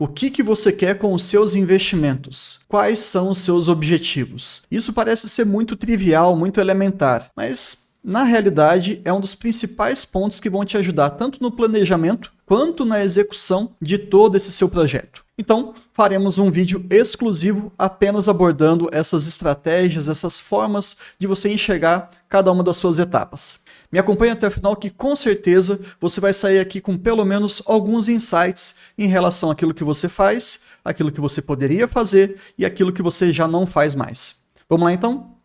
O que você quer com os seus investimentos? Quais são os seus objetivos? Isso parece ser muito trivial, muito elementar, mas na realidade é um dos principais pontos que vão te ajudar tanto no planejamento quanto na execução de todo esse seu projeto. Então, faremos um vídeo exclusivo apenas abordando essas estratégias, essas formas de você enxergar cada uma das suas etapas. Me acompanhe até o final que com certeza você vai sair aqui com pelo menos alguns insights em relação àquilo que você faz, aquilo que você poderia fazer e aquilo que você já não faz mais. Vamos lá então?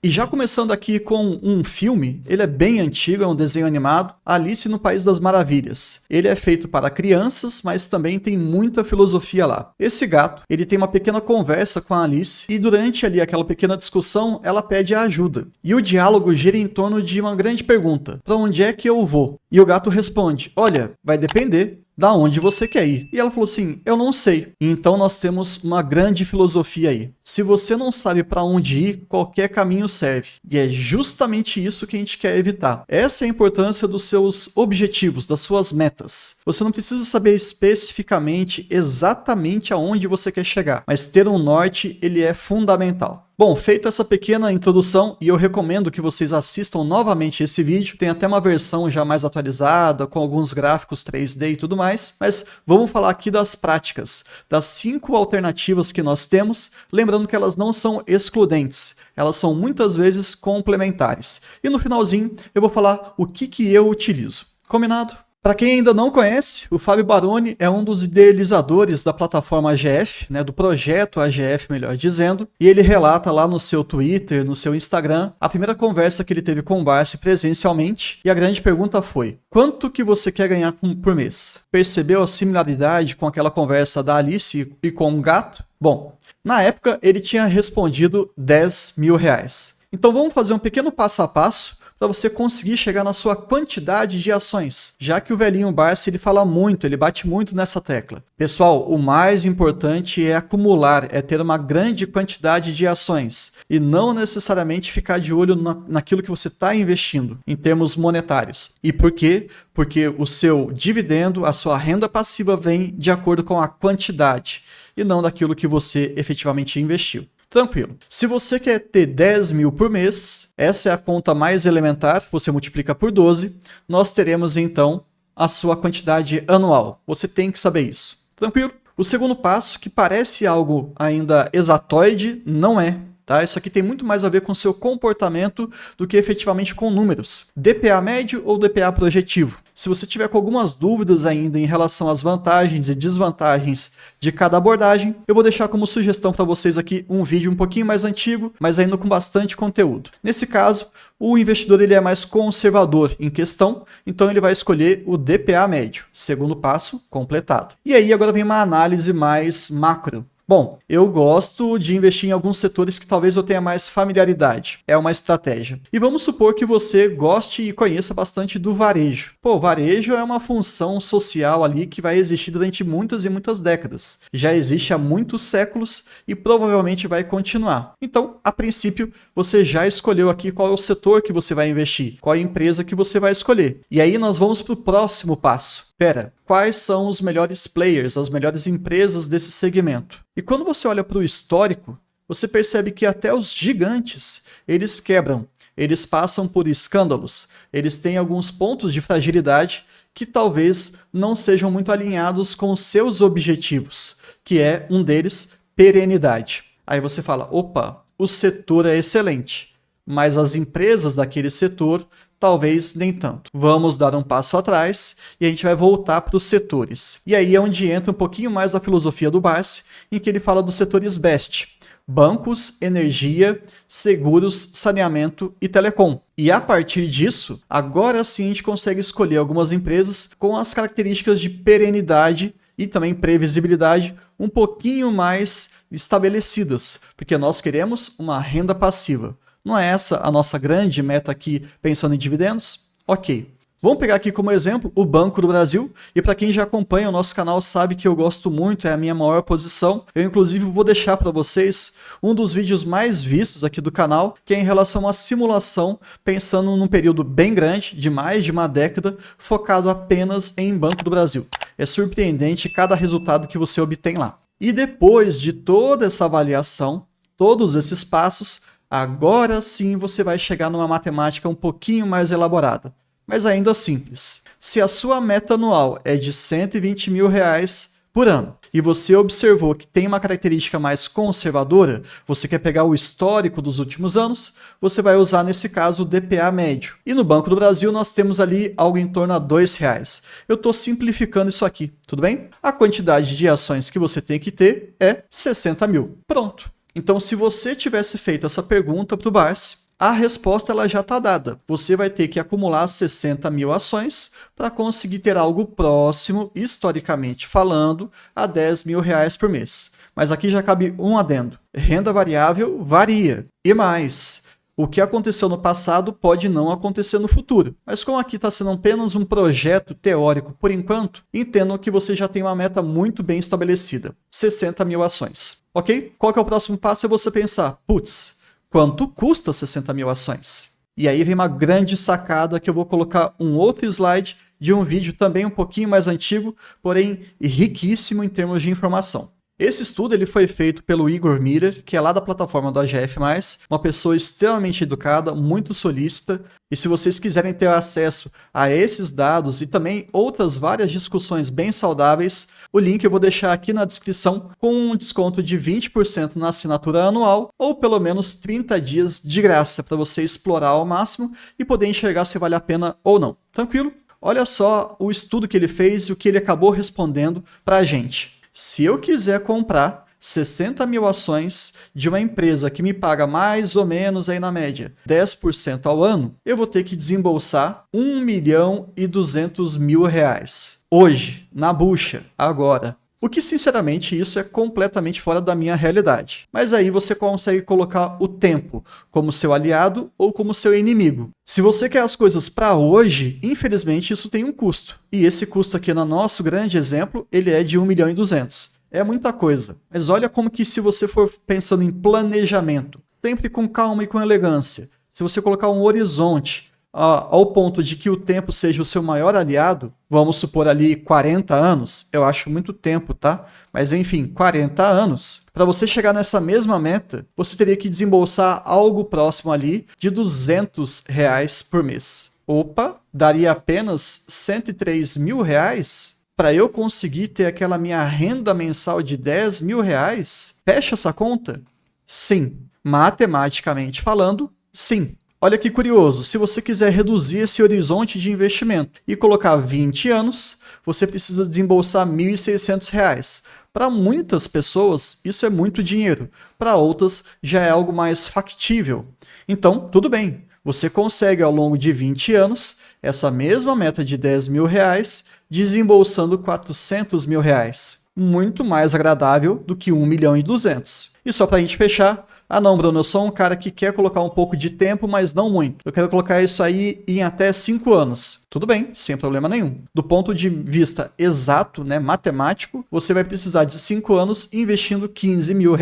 E já começando aqui com um filme, ele é bem antigo, é um desenho animado, Alice no País das Maravilhas. Ele é feito para crianças, mas também tem muita filosofia lá. Esse gato, ele tem uma pequena conversa com a Alice e durante ali aquela pequena discussão, ela pede ajuda. E o diálogo gira em torno de uma grande pergunta: para onde é que eu vou? E o gato responde: olha, vai depender da onde você quer ir. E ela falou assim: eu não sei. E então nós temos uma grande filosofia aí. Se você não sabe para onde ir, qualquer caminho serve. E é justamente isso que a gente quer evitar. Essa é a importância dos seus objetivos, das suas metas. Você não precisa saber especificamente exatamente aonde você quer chegar, mas ter um norte, ele é fundamental. Bom, feita essa pequena introdução, e eu recomendo que vocês assistam novamente esse vídeo, tem até uma versão já mais atualizada, com alguns gráficos 3D e tudo mais, mas vamos falar aqui das práticas, das 5 alternativas que nós temos, lembrando que elas não são excludentes, elas são muitas vezes complementares. E no finalzinho eu vou falar o que eu utilizo. Combinado? Para quem ainda não conhece, o Fábio Baroni é um dos idealizadores da plataforma AGF, do projeto AGF, melhor dizendo, e ele relata lá no seu Twitter, no seu Instagram, a primeira conversa que ele teve com o Barsi presencialmente, e a grande pergunta foi: quanto que você quer ganhar por mês? Percebeu a similaridade com aquela conversa da Alice e com o gato? Bom, na época ele tinha respondido R$10.000. Então vamos fazer um pequeno passo a passo para você conseguir chegar na sua quantidade de ações, já que o velhinho Barsi ele fala muito, ele bate muito nessa tecla. Pessoal, o mais importante é acumular, é ter uma grande quantidade de ações e não necessariamente ficar de olho naquilo que você está investindo em termos monetários. E por quê? Porque o seu dividendo, a sua renda passiva vem de acordo com a quantidade e não daquilo que você efetivamente investiu. Tranquilo. Se você quer ter 10 mil por mês, essa é a conta mais elementar, você multiplica por 12, nós teremos então a sua quantidade anual. Você tem que saber isso. Tranquilo? O segundo passo, que parece algo ainda exatoide, não é. Tá? Isso aqui tem muito mais a ver com o seu comportamento do que efetivamente com números. DPA médio ou DPA projetivo? Se você tiver com algumas dúvidas ainda em relação às vantagens e desvantagens de cada abordagem, eu vou deixar como sugestão para vocês aqui um vídeo um pouquinho mais antigo, mas ainda com bastante conteúdo. Nesse caso, o investidor ele é mais conservador em questão, então ele vai escolher o DPA médio. Segundo passo, completado. E aí agora vem uma análise mais macro. Bom, eu gosto de investir em alguns setores que talvez eu tenha mais familiaridade. É uma estratégia. E vamos supor que você goste e conheça bastante do varejo. Pô, varejo é uma função social ali que vai existir durante muitas e muitas décadas. Já existe há muitos séculos e provavelmente vai continuar. Então, a princípio, você já escolheu aqui qual é o setor que você vai investir, qual é a empresa que você vai escolher. E aí nós vamos para o próximo passo. Quais são os melhores players, as melhores empresas desse segmento? E quando você olha para o histórico, você percebe que até os gigantes, eles quebram, eles passam por escândalos, eles têm alguns pontos de fragilidade que talvez não sejam muito alinhados com os seus objetivos, que é um deles, perenidade. Aí você fala, opa, o setor é excelente, mas as empresas daquele setor talvez nem tanto. Vamos dar um passo atrás e a gente vai voltar para os setores. E aí é onde entra um pouquinho mais da filosofia do Barsi, em que ele fala dos setores BEST: bancos, energia, seguros, saneamento e telecom. E a partir disso, agora sim a gente consegue escolher algumas empresas com as características de perenidade e também previsibilidade um pouquinho mais estabelecidas, porque nós queremos uma renda passiva. Não é essa a nossa grande meta aqui pensando em dividendos? Ok. Vamos pegar aqui como exemplo o Banco do Brasil, e para quem já acompanha o nosso canal sabe que eu gosto muito, é a minha maior posição. Eu inclusive vou deixar para vocês um dos vídeos mais vistos aqui do canal, que é em relação à simulação, pensando num período bem grande, de mais de uma década, focado apenas em Banco do Brasil. É surpreendente cada resultado que você obtém lá. E depois de toda essa avaliação, todos esses passos, agora sim você vai chegar numa matemática um pouquinho mais elaborada, mas ainda simples. Se a sua meta anual é de R$120 mil por ano e você observou que tem uma característica mais conservadora, você quer pegar o histórico dos últimos anos, você vai usar nesse caso o DPA médio. E no Banco do Brasil nós temos ali algo em torno a R$2. Eu estou simplificando isso aqui, tudo bem? A quantidade de ações que você tem que ter é 60 mil. Pronto. Então, se você tivesse feito essa pergunta para o Barsi, a resposta ela já está dada. Você vai ter que acumular 60 mil ações para conseguir ter algo próximo, historicamente falando, a R$10 mil por mês. Mas aqui já cabe um adendo. Renda variável varia. E mais, o que aconteceu no passado pode não acontecer no futuro. Mas como aqui está sendo apenas um projeto teórico por enquanto, entendo que você já tem uma meta muito bem estabelecida. 60 mil ações. Ok? Qual que é o próximo passo? É você pensar, putz, quanto custa 60 mil ações? E aí vem uma grande sacada que eu vou colocar um outro slide de um vídeo também um pouquinho mais antigo, porém riquíssimo em termos de informação. Esse estudo ele foi feito pelo Igor Miller, que é lá da plataforma do AGF+, uma pessoa extremamente educada, muito solícita, e se vocês quiserem ter acesso a esses dados e também outras várias discussões bem saudáveis, o link eu vou deixar aqui na descrição com um desconto de 20% na assinatura anual ou pelo menos 30 dias de graça para você explorar ao máximo e poder enxergar se vale a pena ou não. Tranquilo? Olha só o estudo que ele fez e o que ele acabou respondendo para a gente. Se eu quiser comprar 60 mil ações de uma empresa que me paga mais ou menos aí na média 10% ao ano, eu vou ter que desembolsar R$1.200.000. Hoje, na bucha, agora. O que, sinceramente, isso é completamente fora da minha realidade. Mas aí você consegue colocar o tempo como seu aliado ou como seu inimigo. Se você quer as coisas para hoje, infelizmente isso tem um custo. E esse custo aqui no nosso grande exemplo, ele é de 1.200.000. É muita coisa. Mas olha como que se você for pensando em planejamento, sempre com calma e com elegância, se você colocar um horizonte, ao ponto de que o tempo seja o seu maior aliado, vamos supor ali 40 anos, eu acho muito tempo, tá? Mas enfim, 40 anos. Para você chegar nessa mesma meta, você teria que desembolsar algo próximo ali de R$200 por mês. Opa, daria apenas R$103 mil para eu conseguir ter aquela minha renda mensal de R$10 mil? Fecha essa conta? Sim. Matematicamente falando, sim. Olha que curioso, se você quiser reduzir esse horizonte de investimento e colocar 20 anos, você precisa desembolsar R$1.600. Para muitas pessoas, isso é muito dinheiro. Para outras, já é algo mais factível. Então, tudo bem. Você consegue, ao longo de 20 anos, essa mesma meta de R$10 mil, desembolsando R$400 mil. Muito mais agradável do que 1.200.000. E só para a gente fechar, não, Bruno, eu sou um cara que quer colocar um pouco de tempo, mas não muito. Eu quero colocar isso aí em até 5 anos. Tudo bem, sem problema nenhum. Do ponto de vista exato, né, matemático, você vai precisar de 5 anos investindo R$15 mil.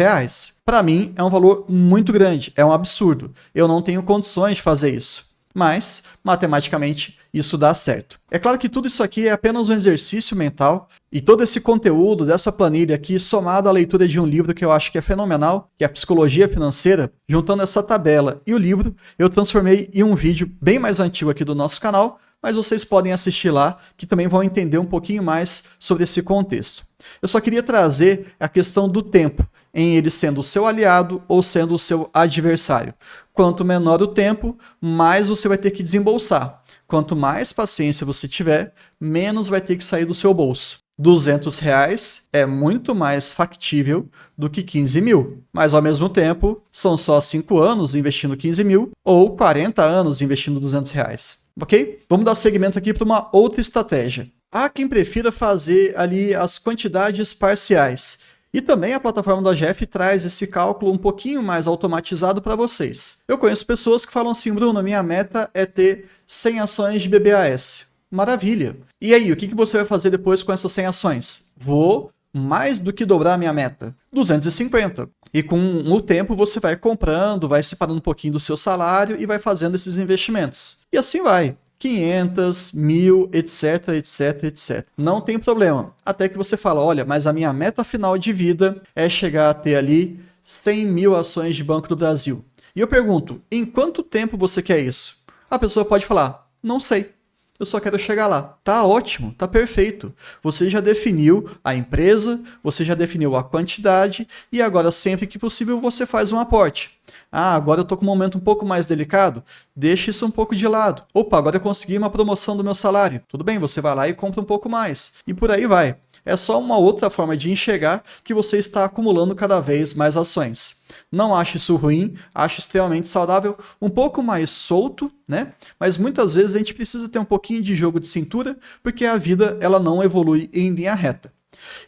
Para mim, é um valor muito grande, é um absurdo. Eu não tenho condições de fazer isso. Mas, matematicamente, isso dá certo. É claro que tudo isso aqui é apenas um exercício mental e todo esse conteúdo dessa planilha aqui, somado à leitura de um livro que eu acho que é fenomenal, que é a Psicologia Financeira, juntando essa tabela e o livro, eu transformei em um vídeo bem mais antigo aqui do nosso canal, mas vocês podem assistir lá, que também vão entender um pouquinho mais sobre esse contexto. Eu só queria trazer a questão do tempo, em ele sendo o seu aliado ou sendo o seu adversário. Quanto menor o tempo, mais você vai ter que desembolsar. Quanto mais paciência você tiver, menos vai ter que sair do seu bolso. R$200 é muito mais factível do que 15 mil. Mas, ao mesmo tempo, são só 5 anos investindo 15 mil ou 40 anos investindo R$200. Ok? Vamos dar seguimento aqui para uma outra estratégia. Há quem prefira fazer ali as quantidades parciais. E também a plataforma do AGF traz esse cálculo um pouquinho mais automatizado para vocês. Eu conheço pessoas que falam assim, Bruno, minha meta é ter 100 ações de BBAS. Maravilha. E aí, o que você vai fazer depois com essas 100 ações? Vou mais do que dobrar a minha meta, 250. E com o tempo você vai comprando, vai separando um pouquinho do seu salário e vai fazendo esses investimentos. E assim vai. 500, 1000, etc, etc, etc. Não tem problema. Até que você fala, olha, mas a minha meta final de vida é chegar a ter ali 100 mil ações de Banco do Brasil. E eu pergunto, em quanto tempo você quer isso? A pessoa pode falar, não sei. Eu só quero chegar lá. Tá ótimo, tá perfeito. Você já definiu a empresa, você já definiu a quantidade e agora sempre que possível você faz um aporte. Ah, agora eu tô com um momento um pouco mais delicado, deixa isso um pouco de lado. Opa, agora eu consegui uma promoção do meu salário. Tudo bem, você vai lá e compra um pouco mais. E por aí vai. É só uma outra forma de enxergar que você está acumulando cada vez mais ações. Não acho isso ruim, acho extremamente saudável, um pouco mais solto, né? Mas muitas vezes a gente precisa ter um pouquinho de jogo de cintura, porque a vida ela não evolui em linha reta.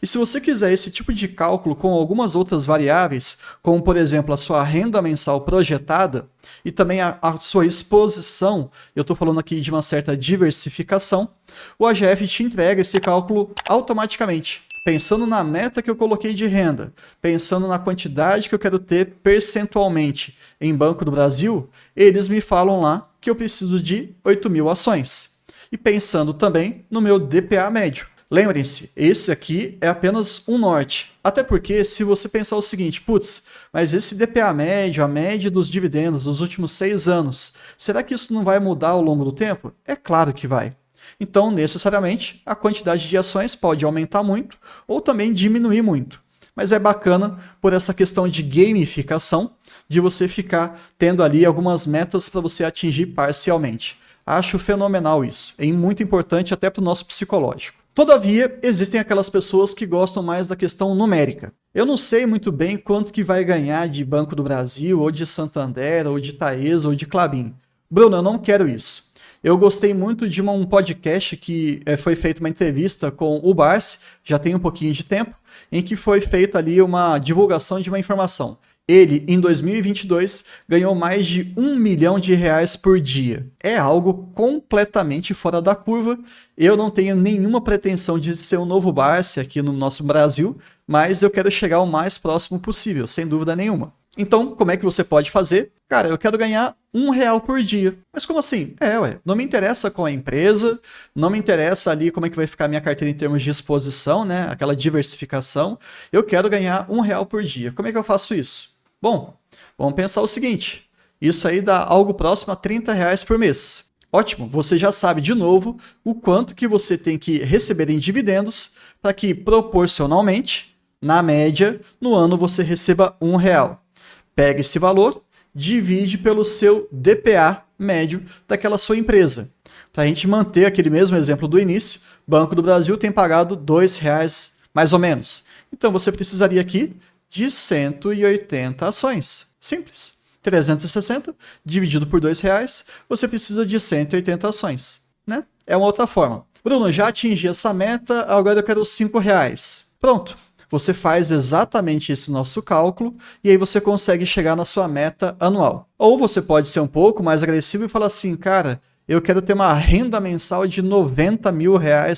E se você quiser esse tipo de cálculo com algumas outras variáveis, como por exemplo a sua renda mensal projetada e também a sua exposição, eu estou falando aqui de uma certa diversificação, o AGF te entrega esse cálculo automaticamente. Pensando na meta que eu coloquei de renda, pensando na quantidade que eu quero ter percentualmente em Banco do Brasil, eles me falam lá que eu preciso de 8 mil ações. E pensando também no meu DPA médio. Lembrem-se, esse aqui é apenas um norte. Até porque, se você pensar o seguinte, putz, mas esse DPA médio, a média dos dividendos dos últimos 6 anos, será que isso não vai mudar ao longo do tempo? É claro que vai. Então, necessariamente, a quantidade de ações pode aumentar muito ou também diminuir muito. Mas é bacana por essa questão de gamificação, de você ficar tendo ali algumas metas para você atingir parcialmente. Acho fenomenal isso, é muito importante até para o nosso psicológico. Todavia, existem aquelas pessoas que gostam mais da questão numérica. Eu não sei muito bem quanto que vai ganhar de Banco do Brasil, ou de Santander, ou de Taesa, ou de Klabin. Bruno, eu não quero isso. Eu gostei muito de um podcast que foi feita uma entrevista com o Barsi, já tem um pouquinho de tempo, em que foi feita ali uma divulgação de uma informação. Ele, em 2022, ganhou mais de R$1 milhão por dia. É algo completamente fora da curva. Eu não tenho nenhuma pretensão de ser um novo Barsi aqui no nosso Brasil, mas eu quero chegar o mais próximo possível, sem dúvida nenhuma. Então, como é que você pode fazer? Cara, eu quero ganhar R$1 por dia. Mas como assim? Não me interessa com a empresa, não me interessa ali como é que vai ficar a minha carteira em termos de exposição, né? Aquela diversificação. Eu quero ganhar R$1 por dia. Como é que eu faço isso? Bom, vamos pensar o seguinte, isso aí dá algo próximo a R$30 por mês. Ótimo, você já sabe de novo o quanto que você tem que receber em dividendos para que proporcionalmente, na média, no ano você receba R$1. Pega esse valor, divide pelo seu DPA médio daquela sua empresa. Para a gente manter aquele mesmo exemplo do início, Banco do Brasil tem pagado R$2 mais ou menos. Então você precisaria aqui de 180 ações. Simples. 360 dividido por R$2, você precisa de 180 ações. Né? É uma outra forma. Bruno, já atingi essa meta, agora eu quero R$5. Pronto. Você faz exatamente esse nosso cálculo e aí você consegue chegar na sua meta anual. Ou você pode ser um pouco mais agressivo e falar assim, cara, eu quero ter uma renda mensal de R$90 mil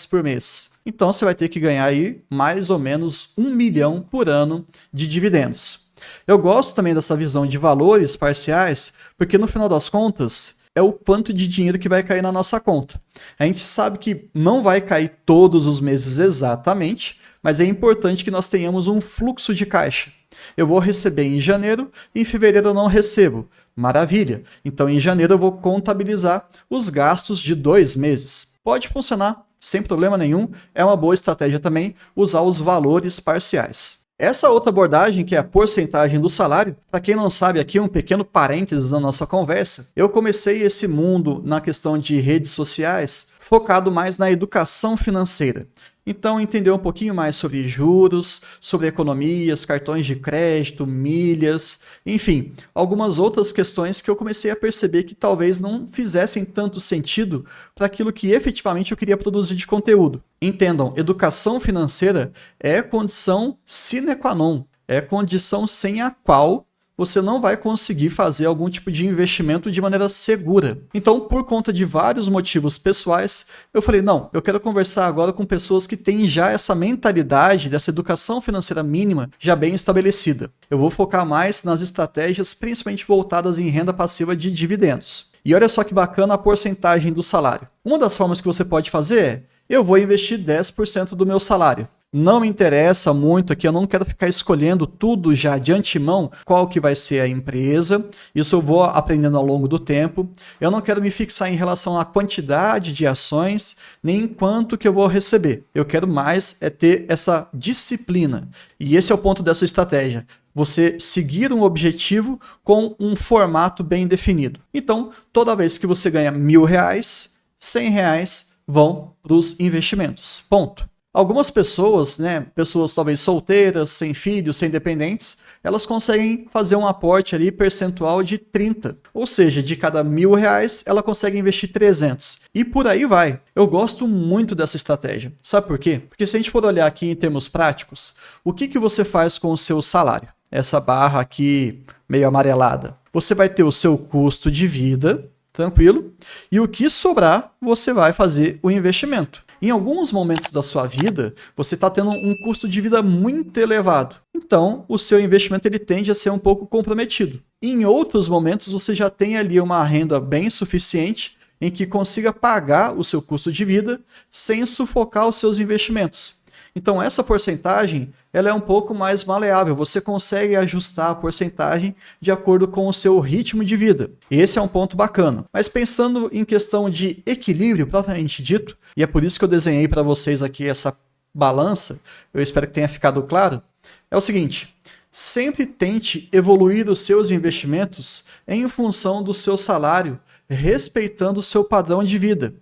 por mês. Então você vai ter que ganhar aí mais ou menos R$1 milhão por ano de dividendos. Eu gosto também dessa visão de valores parciais, porque no final das contas é o quanto de dinheiro que vai cair na nossa conta. A gente sabe que não vai cair todos os meses exatamente, mas é importante que nós tenhamos um fluxo de caixa. Eu vou receber em janeiro, em fevereiro eu não recebo. Maravilha! Então em janeiro eu vou contabilizar os gastos de 2 meses. Pode funcionar, sem problema nenhum. É uma boa estratégia também usar os valores parciais. Essa outra abordagem, que é a porcentagem do salário, para quem não sabe aqui, um pequeno parênteses na nossa conversa, eu comecei esse mundo na questão de redes sociais focado mais na educação financeira. Então, entender um pouquinho mais sobre juros, sobre economias, cartões de crédito, milhas, enfim, algumas outras questões que eu comecei a perceber que talvez não fizessem tanto sentido para aquilo que efetivamente eu queria produzir de conteúdo. Entendam, educação financeira é condição sine qua non, é condição sem a qual você não vai conseguir fazer algum tipo de investimento de maneira segura. Então, por conta de vários motivos pessoais, eu falei, não, eu quero conversar agora com pessoas que têm já essa mentalidade dessa educação financeira mínima já bem estabelecida. Eu vou focar mais nas estratégias principalmente voltadas em renda passiva de dividendos. E olha só que bacana a porcentagem do salário. Uma das formas que você pode fazer é, eu vou investir 10% do meu salário. Não me interessa muito aqui, eu não quero ficar escolhendo tudo já de antemão, qual que vai ser a empresa, isso eu vou aprendendo ao longo do tempo. Eu não quero me fixar em relação à quantidade de ações, nem em quanto que eu vou receber. Eu quero mais é ter essa disciplina. E esse é o ponto dessa estratégia. Você seguir um objetivo com um formato bem definido. Então, toda vez que você ganha R$1.000, R$100 vão para os investimentos. Ponto. Algumas pessoas, pessoas talvez solteiras, sem filhos, sem dependentes, elas conseguem fazer um aporte ali percentual de 30. Ou seja, de cada R$1.000, ela consegue investir 300. E por aí vai. Eu gosto muito dessa estratégia. Sabe por quê? Porque se a gente for olhar aqui em termos práticos, o que você faz com o seu salário? Essa barra aqui meio amarelada. Você vai ter o seu custo de vida, tranquilo, e o que sobrar, você vai fazer o investimento. Em alguns momentos da sua vida, você está tendo um custo de vida muito elevado. Então, o seu investimento ele tende a ser um pouco comprometido. Em outros momentos, você já tem ali uma renda bem suficiente em que consiga pagar o seu custo de vida sem sufocar os seus investimentos. Então, essa porcentagem ela é um pouco mais maleável. Você consegue ajustar a porcentagem de acordo com o seu ritmo de vida. Esse é um ponto bacana. Mas pensando em questão de equilíbrio, propriamente dito, e é por isso que eu desenhei para vocês aqui essa balança, eu espero que tenha ficado claro, é o seguinte, sempre tente evoluir os seus investimentos em função do seu salário, respeitando o seu padrão de vida.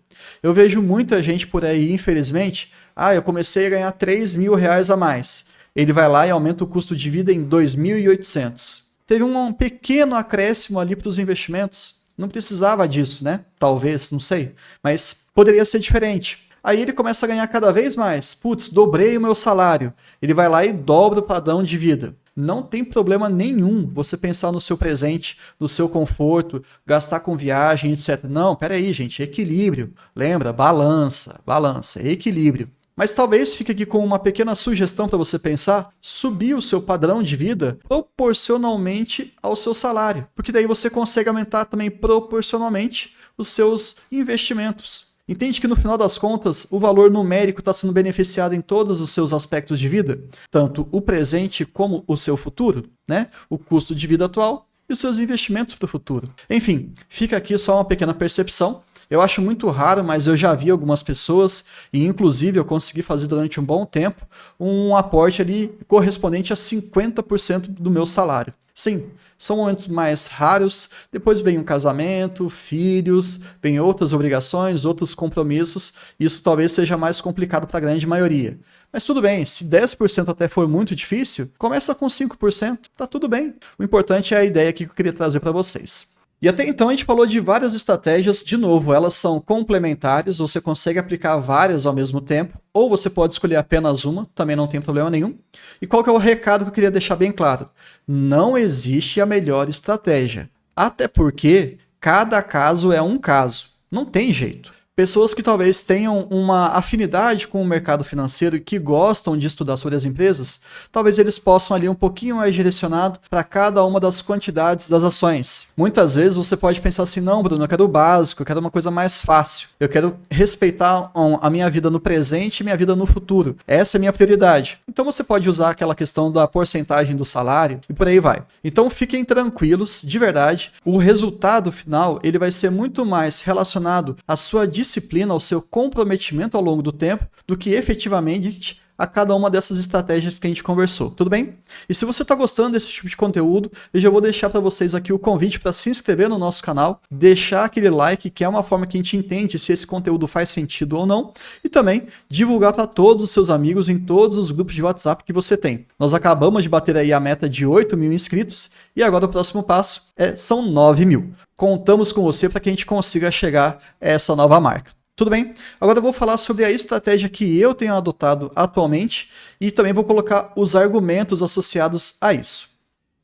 Eu vejo muita gente por aí, infelizmente, eu comecei a ganhar R$3.000 a mais. Ele vai lá e aumenta o custo de vida em 2.800. Teve um pequeno acréscimo ali para os investimentos. Não precisava disso, né? Talvez, não sei. Mas poderia ser diferente. Aí ele começa a ganhar cada vez mais. Putz, dobrei o meu salário. Ele vai lá e dobra o padrão de vida. Não tem problema nenhum você pensar no seu presente, no seu conforto, gastar com viagem, etc. Não, peraí, gente, equilíbrio. Lembra? Balança, equilíbrio. Mas talvez fique aqui com uma pequena sugestão para você pensar, subir o seu padrão de vida proporcionalmente ao seu salário, porque daí você consegue aumentar também proporcionalmente os seus investimentos. Entende que no final das contas, o valor numérico está sendo beneficiado em todos os seus aspectos de vida, tanto o presente como o seu futuro, né? O custo de vida atual e os seus investimentos para o futuro. Enfim, fica aqui só uma pequena percepção. Eu acho muito raro, mas eu já vi algumas pessoas, e inclusive eu consegui fazer durante um bom tempo, um aporte ali correspondente a 50% do meu salário. Sim, são momentos mais raros, depois vem um casamento, filhos, vem outras obrigações, outros compromissos, isso talvez seja mais complicado para a grande maioria. Mas tudo bem, se 10% até for muito difícil, começa com 5%, tá tudo bem. O importante é a ideia aqui que eu queria trazer para vocês. E até então a gente falou de várias estratégias, de novo, elas são complementares, você consegue aplicar várias ao mesmo tempo, ou você pode escolher apenas uma, também não tem problema nenhum. E qual que é o recado que eu queria deixar bem claro? Não existe a melhor estratégia, até porque cada caso é um caso, não tem jeito. Pessoas que talvez tenham uma afinidade com o mercado financeiro e que gostam de estudar sobre as empresas, talvez eles possam ali um pouquinho mais direcionado para cada uma das quantidades das ações. Muitas vezes você pode pensar assim, não, Bruno, eu quero o básico, eu quero uma coisa mais fácil. Eu quero respeitar a minha vida no presente e minha vida no futuro. Essa é a minha prioridade. Então você pode usar aquela questão da porcentagem do salário e por aí vai. Então fiquem tranquilos, de verdade, o resultado final ele vai ser muito mais relacionado à sua disciplina, ao seu comprometimento ao longo do tempo, do que efetivamente a cada uma dessas estratégias que a gente conversou, tudo bem? E se você está gostando desse tipo de conteúdo, eu já vou deixar para vocês aqui o convite para se inscrever no nosso canal, deixar aquele like, que é uma forma que a gente entende se esse conteúdo faz sentido ou não, e também divulgar para todos os seus amigos em todos os grupos de WhatsApp que você tem. Nós acabamos de bater aí a meta de 8.000 inscritos, e agora o próximo passo são 9.000. Contamos com você para que a gente consiga chegar a essa nova marca. Tudo bem? Agora eu vou falar sobre a estratégia que eu tenho adotado atualmente e também vou colocar os argumentos associados a isso.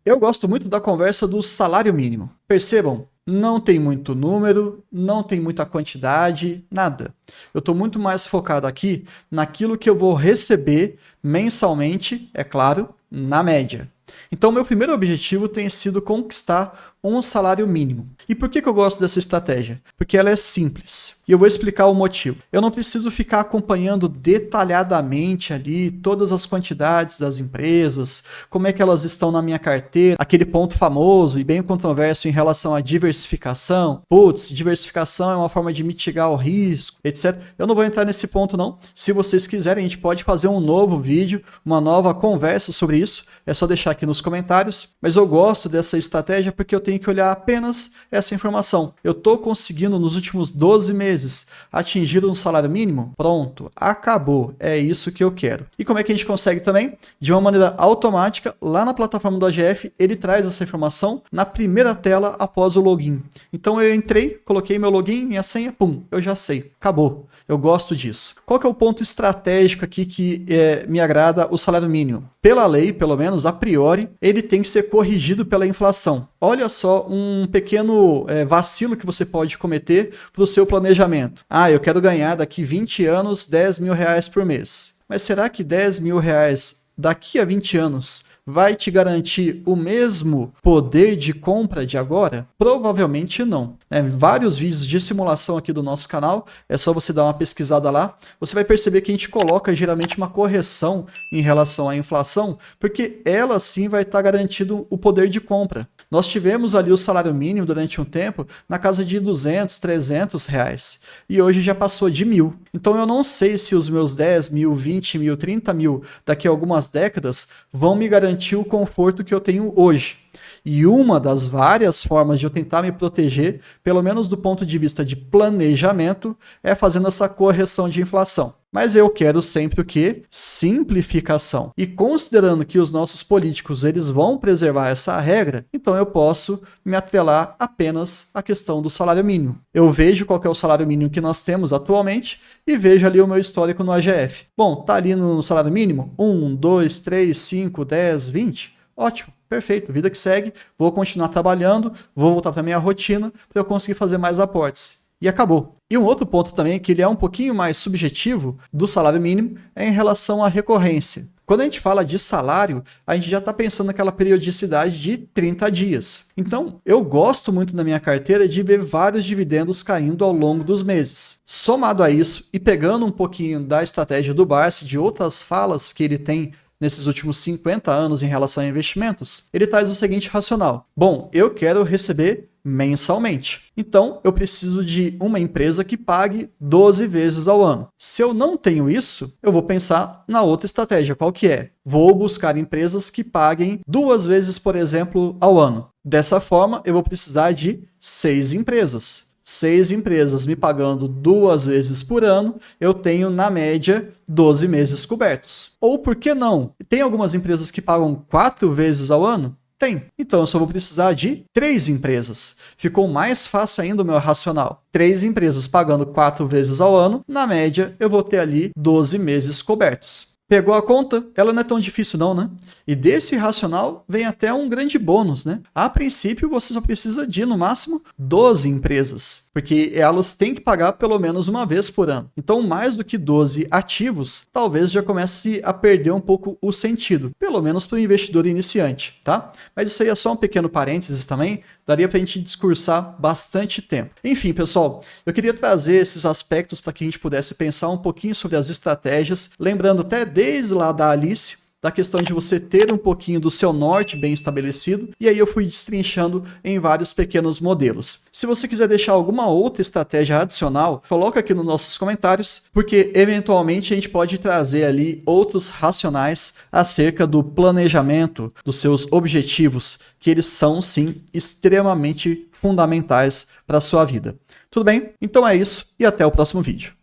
Eu gosto muito da conversa do salário mínimo. Percebam, não tem muito número, não tem muita quantidade, nada. Eu estou muito mais focado aqui naquilo que eu vou receber mensalmente, é claro, na média. Então, meu primeiro objetivo tem sido conquistar um salário mínimo. E por que eu gosto dessa estratégia? Porque ela é simples. E eu vou explicar o motivo. Eu não preciso ficar acompanhando detalhadamente ali todas as quantidades das empresas, como é que elas estão na minha carteira, aquele ponto famoso e bem controverso em relação à diversificação. Putz, diversificação é uma forma de mitigar o risco, etc. Eu não vou entrar nesse ponto não. Se vocês quiserem, a gente pode fazer um novo vídeo, uma nova conversa sobre isso. É só deixar aqui nos comentários. Mas eu gosto dessa estratégia porque eu tenho que olhar apenas essa informação. Eu estou conseguindo nos últimos 12 meses atingir um salário mínimo? Pronto, acabou. É isso que eu quero. E como é que a gente consegue também? De uma maneira automática, lá na plataforma do AGF, ele traz essa informação na primeira tela após o login. Então eu entrei, coloquei meu login, minha senha, pum, eu já sei. Acabou. Eu gosto disso. Qual que é o ponto estratégico aqui que me agrada o salário mínimo? Pela lei, pelo menos a priori, ele tem que ser corrigido pela inflação. Olha só um pequeno vacilo que você pode cometer para o seu planejamento. Ah, eu quero ganhar daqui 20 anos 10 mil reais por mês. Mas será que 10 mil reais daqui a 20 anos vai te garantir o mesmo poder de compra de agora? Provavelmente não. Vários vídeos de simulação aqui do nosso canal, é só você dar uma pesquisada lá. Você vai perceber que a gente coloca geralmente uma correção em relação à inflação, porque ela sim vai estar garantindo o poder de compra. Nós tivemos ali o salário mínimo durante um tempo na casa de 200, 300 reais. E hoje já passou de 1.000. Então eu não sei se os meus 10 mil, 20 mil, 30 mil daqui a algumas décadas vão me garantir o conforto que eu tenho hoje. E uma das várias formas de eu tentar me proteger, pelo menos do ponto de vista de planejamento, é fazendo essa correção de inflação. Mas eu quero sempre o quê? Simplificação. E considerando que os nossos políticos eles vão preservar essa regra, então eu posso me atrelar apenas à questão do salário mínimo. Eu vejo qual que é o salário mínimo que nós temos atualmente e vejo ali o meu histórico no AGF. Bom, tá ali no salário mínimo? 1, 2, 3, 5, 10, 20? Ótimo. Perfeito, vida que segue, vou continuar trabalhando, vou voltar para a minha rotina para eu conseguir fazer mais aportes. E acabou. E um outro ponto também, que ele é um pouquinho mais subjetivo do salário mínimo, é em relação à recorrência. Quando a gente fala de salário, a gente já está pensando naquela periodicidade de 30 dias. Então, eu gosto muito na minha carteira de ver vários dividendos caindo ao longo dos meses. Somado a isso, e pegando um pouquinho da estratégia do Barsi, de outras falas que ele tem nesses últimos 50 anos em relação a investimentos, ele traz o seguinte racional. Bom, eu quero receber mensalmente. Então, eu preciso de uma empresa que pague 12 vezes ao ano. Se eu não tenho isso, eu vou pensar na outra estratégia. Qual que é? Vou buscar empresas que paguem 2 vezes, por exemplo, ao ano. Dessa forma, eu vou precisar de 6 empresas. 6 empresas me pagando 2 vezes por ano, eu tenho, na média, 12 meses cobertos. Ou por que não? Tem algumas empresas que pagam 4 vezes ao ano? Tem. Então eu só vou precisar de 3 empresas. Ficou mais fácil ainda o meu racional. 3 empresas pagando 4 vezes ao ano, na média eu vou ter ali 12 meses cobertos. Pegou a conta? Ela não é tão difícil não, né? E desse racional vem até um grande bônus, né? A princípio, você só precisa de, no máximo, 12 empresas, porque elas têm que pagar pelo menos uma vez por ano. Então, mais do que 12 ativos, talvez já comece a perder um pouco o sentido, pelo menos para o investidor iniciante, tá? Mas isso aí é só um pequeno parênteses também, daria para a gente discursar bastante tempo. Enfim, pessoal, eu queria trazer esses aspectos para que a gente pudesse pensar um pouquinho sobre as estratégias, lembrando até desde lá da Alice, da questão de você ter um pouquinho do seu norte bem estabelecido, e aí eu fui destrinchando em vários pequenos modelos. Se você quiser deixar alguma outra estratégia adicional, coloca aqui nos nossos comentários, porque eventualmente a gente pode trazer ali outros racionais acerca do planejamento, dos seus objetivos, que eles são sim extremamente fundamentais para a sua vida. Tudo bem? Então é isso e até o próximo vídeo.